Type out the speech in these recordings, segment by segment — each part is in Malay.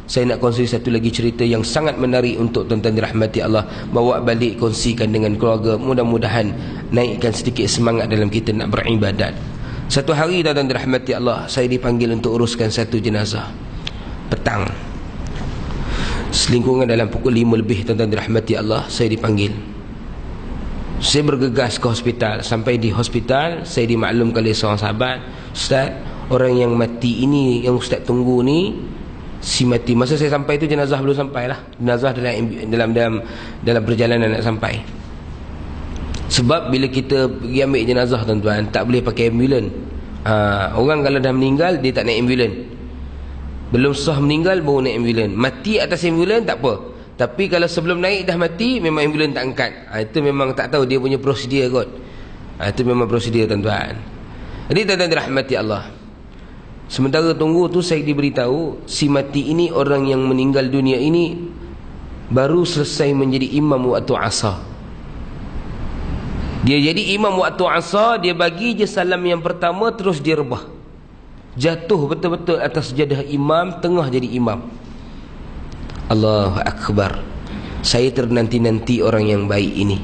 Saya nak kongsi satu lagi cerita yang sangat menarik untuk tuan-tuan dirahmati Allah. Bawa balik, kongsikan dengan keluarga. Mudah-mudahan naikkan sedikit semangat dalam kita nak beribadat. Satu hari tuan-tuan dirahmati Allah, saya dipanggil untuk uruskan satu jenazah petang. Selingkungan dalam pukul 5 lebih tuan-tuan dirahmati Allah, saya dipanggil. Saya bergegas ke hospital. Sampai di hospital, saya dimaklumkan oleh seorang sahabat, Ustaz, orang yang mati ini, yang Ustaz tunggu ni, si mati. Masa saya sampai tu jenazah belum sampai lah. Jenazah dalam perjalanan nak sampai. Sebab bila kita pergi ambil jenazah tuan-tuan, tak boleh pakai ambulan. Orang kalau dah meninggal, dia tak naik ambulan. Belum sah meninggal baru naik ambulan. Mati atas ambulan tak apa, tapi kalau sebelum naik dah mati, memang ambulan tak angkat. Itu memang tak tahu dia punya prosedur kot. Itu memang prosedur tuan-tuan. Jadi tuan-tuan dirahmati Allah, sementara tunggu tu saya diberitahu, si mati ini, orang yang meninggal dunia ini, baru selesai menjadi imam waktu asar. Dia jadi imam waktu asar, dia bagi je salam yang pertama, terus dia rebah. Jatuh betul-betul atas jadah imam, tengah jadi imam. Allahu Akbar. Saya ternanti-nanti orang yang baik ini.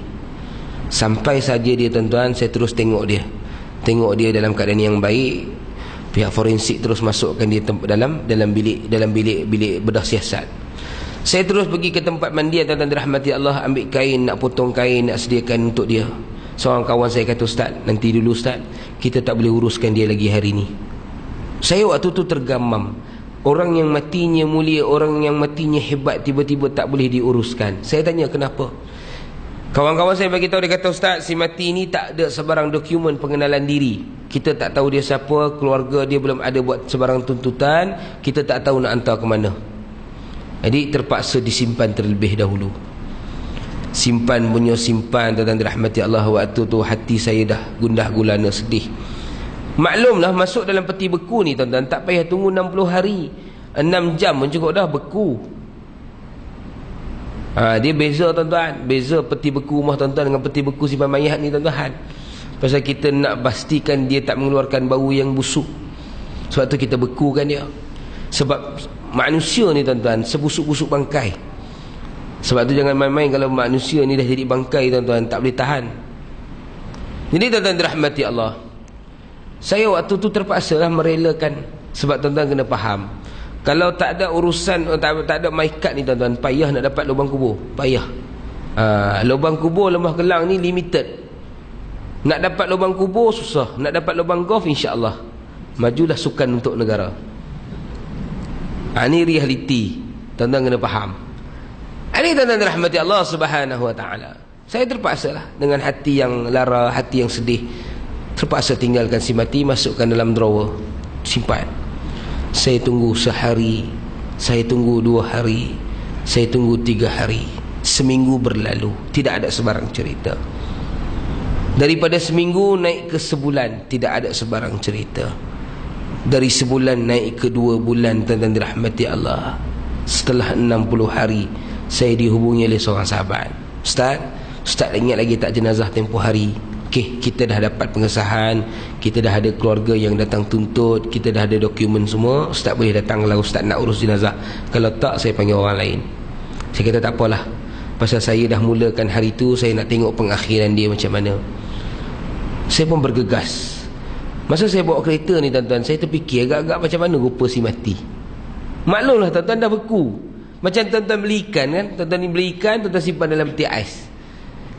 Sampai saja dia tuan-tuan, saya terus tengok dia. Tengok dia dalam keadaan yang baik. Pihak forensik terus masukkan dia dalam bilik bedah siasat. Saya terus pergi ke tempat mandi tuan-tuan dirahmati Allah, ambil kain, nak potong kain, nak sediakan untuk dia. Seorang kawan saya kata, Ustaz, nanti dulu Ustaz, kita tak boleh uruskan dia lagi hari ni. Saya waktu tu tergamam. Orang yang matinya mulia, orang yang matinya hebat, tiba-tiba tak boleh diuruskan. Saya tanya kenapa. Kawan-kawan saya bagi tahu, dia kata, Ustaz, si mati ni tak ada sebarang dokumen pengenalan diri. Kita tak tahu dia siapa, keluarga dia belum ada buat sebarang tuntutan, kita tak tahu nak hantar ke mana. Jadi terpaksa disimpan terlebih dahulu. Simpan punya simpan, tuan-tuan dirahmati Allah. Waktu tu hati saya dah gundah gulana, sedih. Maklumlah, masuk dalam peti beku ni tuan-tuan, tak payah tunggu 60 hari, 6 jam pun cukup dah beku. Dia beza tuan-tuan, beza peti beku rumah tuan-tuan dengan peti beku simpan mayat ni tuan-tuan. Pasal kita nak pastikan dia tak mengeluarkan bau yang busuk. Sebab tu kita bekukan dia. Sebab manusia ni tuan-tuan sebusuk-busuk bangkai. Sebab tu jangan main-main kalau manusia ni dah jadi bangkai tuan-tuan, tak boleh tahan. Jadi tuan-tuan dirahmati Allah, saya waktu tu terpaksa lah merelakan. Sebab tuan-tuan kena faham, kalau tak ada urusan, tak ada maikat ni tuan-tuan, payah nak dapat lubang kubur. Payah. Lubang kubur Lembah Kelang ni limited. Nak dapat lubang kubur susah. Nak dapat lubang golf insya-Allah. Majulah sukan untuk negara. Ini realiti. Tuan-tuan kena faham. Ini tuan-tuan dirahmati Allah Subhanahu wa taala. Saya terpaksa lah dengan hati yang lara, hati yang sedih, terpaksa tinggalkan si mati, masukkan dalam drawer, simpan. Saya tunggu sehari, saya tunggu 2 hari, saya tunggu 3 hari. Seminggu berlalu, tidak ada sebarang cerita. Daripada seminggu naik ke sebulan, tidak ada sebarang cerita. Dari sebulan naik ke 2 bulan, tuan-tuan dirahmati Allah. Setelah 60 hari, saya dihubungi oleh seorang sahabat. Ustaz ingat lagi tak jenazah tempoh hari? Okey, kita dah dapat pengesahan, kita dah ada keluarga yang datang tuntut, kita dah ada dokumen semua. Ustaz boleh datang kalau Ustaz nak urus jenazah. Kalau tak, saya panggil orang lain. Saya kata tak apalah, pasal saya dah mulakan hari tu, saya nak tengok pengakhiran dia macam mana. Saya pun bergegas. Masa saya bawa kereta ni tuan-tuan, saya terfikir agak-agak macam mana rupa si mati. Maklumlah tuan-tuan, dah beku. Macam tuan-tuan beli ikan kan, tuan-tuan ni beli ikan, tuan-tuan simpan dalam peti ais,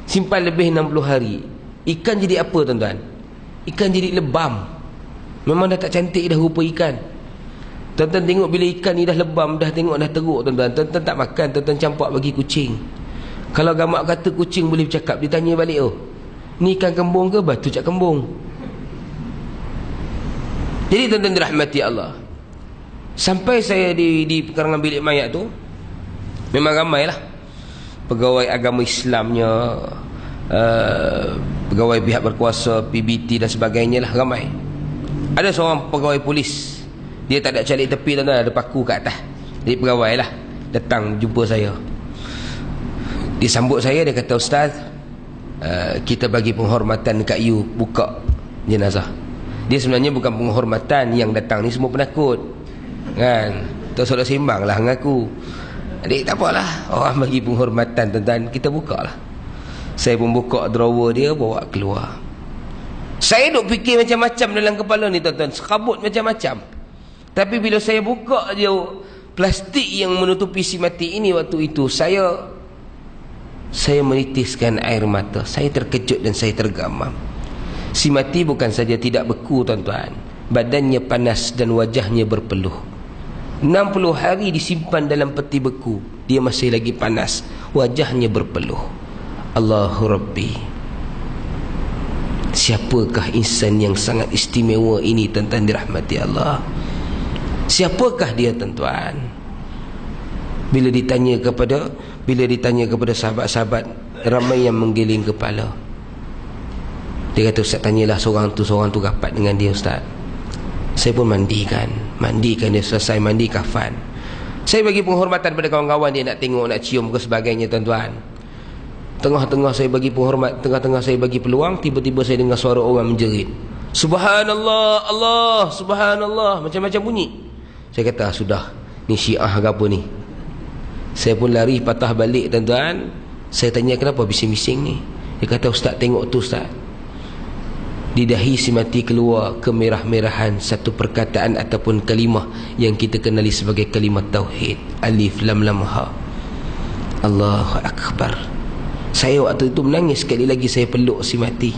simpan lebih 60 hari. Ikan jadi apa tuan-tuan? Ikan jadi lebam. Memang dah tak cantik dah rupa ikan. Tuan-tuan tengok bila ikan ni dah lebam, dah tengok dah teruk tuan-tuan, tuan-tuan tak makan, tuan-tuan campak bagi kucing. Kalau gamak kata kucing boleh bercakap, dia tanya balik, oh, ni ikan kembung ke batu cak kembung? Jadi tuan-tuan dirahmati Allah, sampai saya di pekarangan bilik mayat tu, memang ramailah pegawai agama Islamnya, pegawai pihak berkuasa, PBT dan sebagainya lah, ramai. Ada seorang pegawai polis, dia tak ada calik tepi tuan-tuan, ada paku kat atas. Jadi pegawai lah datang jumpa saya. Dia sambut saya, dia kata, Ustaz, kita bagi penghormatan kat you buka jenazah. Dia sebenarnya bukan penghormatan, yang datang ni semua penakut kan. Tak solat sembang lah dengan aku. Adik tak apalah, orang bagi penghormatan tuan-tuan, kita buka lah. Saya pun buka drawer dia, bawa keluar. Saya duk fikir macam-macam dalam kepala ni tuan-tuan, sekabut macam-macam. Tapi bila saya buka je plastik yang menutupi si mati ini waktu itu, saya menitiskan air mata. Saya terkejut dan saya tergamam. Si mati bukan saja tidak beku tuan-tuan, badannya panas dan wajahnya berpeluh. 60 hari disimpan dalam peti beku, dia masih lagi panas, wajahnya berpeluh. Allahu Rabbi, siapakah insan yang sangat istimewa ini tuan-tuan dirahmati Allah? Siapakah dia tuan-tuan? Bila ditanya kepada sahabat-sahabat, ramai yang menggiling kepala. Dia kata, Ustaz tanyalah seorang tu rapat dengan dia Ustaz. Saya pun mandikan dia, selesai mandi kafan. Saya bagi penghormatan pada kawan-kawan dia, nak tengok, nak cium ke sebagainya tuan-tuan. Tengah-tengah saya bagi penghormat, tengah-tengah saya bagi peluang, tiba-tiba saya dengar suara orang menjerit, Subhanallah, Allah, Subhanallah, macam-macam bunyi. Saya kata, sudah, ni Syiah ke apa ni? Saya pun lari patah balik tuan-tuan. Saya tanya, kenapa bising-bising ni? Dia kata, Ustaz tengok tu Ustaz. Di dahi si mati keluar kemerah-merahan satu perkataan ataupun kalimah yang kita kenali sebagai kalimah tauhid. Alif lam lam ha. Allahu Akbar. Saya waktu itu menangis, sekali lagi saya peluk si mati.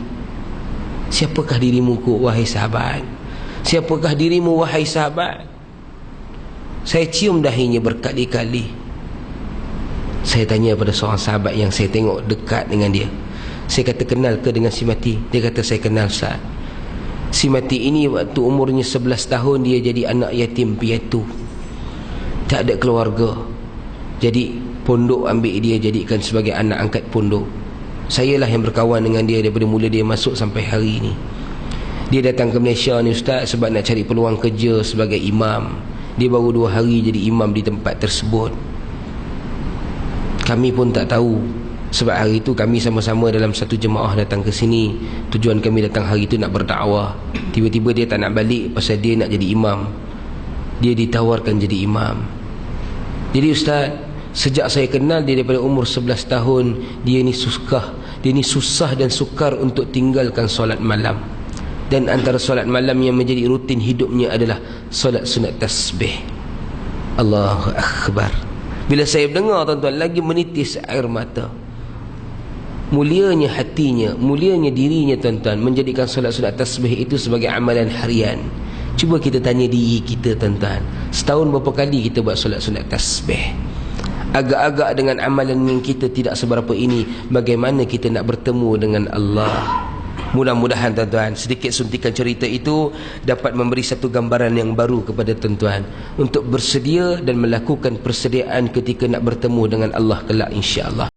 Siapakah dirimu wahai sahabat? Siapakah dirimu wahai sahabat? Saya cium dahinya berkali-kali. Saya tanya pada seorang sahabat yang saya tengok dekat dengan dia. Saya kata, kenal ke dengan si mati? Dia kata, saya kenal Ustaz. Si mati ini waktu umurnya 11 tahun dia jadi anak yatim piatu, tak ada keluarga. Jadi pondok ambil dia jadikan sebagai anak angkat pondok. Sayalah yang berkawan dengan dia daripada mula dia masuk sampai hari ini. Dia datang ke Malaysia ni Ustaz sebab nak cari peluang kerja sebagai imam. Dia baru 2 hari jadi imam di tempat tersebut. Kami pun tak tahu, sebab hari itu kami sama-sama dalam satu jemaah datang ke sini. Tujuan kami datang hari itu nak berdakwah. Tiba-tiba dia tak nak balik pasal dia nak jadi imam. Dia ditawarkan jadi imam. Jadi Ustaz, sejak saya kenal dia daripada umur 11 tahun, dia ni susah dan sukar untuk tinggalkan solat malam. Dan antara solat malam yang menjadi rutin hidupnya adalah solat sunat tasbih. Allahu Akbar. Bila saya mendengar tuan-tuan, lagi menitis air mata. Mulianya hatinya, mulianya dirinya tuan-tuan, menjadikan solat sunat tasbih itu sebagai amalan harian. Cuba kita tanya diri kita tuan-tuan, setahun berapa kali kita buat solat sunat tasbih? Agak-agak dengan amalan yang kita tidak seberapa ini, bagaimana kita nak bertemu dengan Allah? Mudah-mudahan tuan-tuan, sedikit suntikan cerita itu dapat memberi satu gambaran yang baru kepada tuan-tuan untuk bersedia dan melakukan persediaan ketika nak bertemu dengan Allah kelak insya-Allah.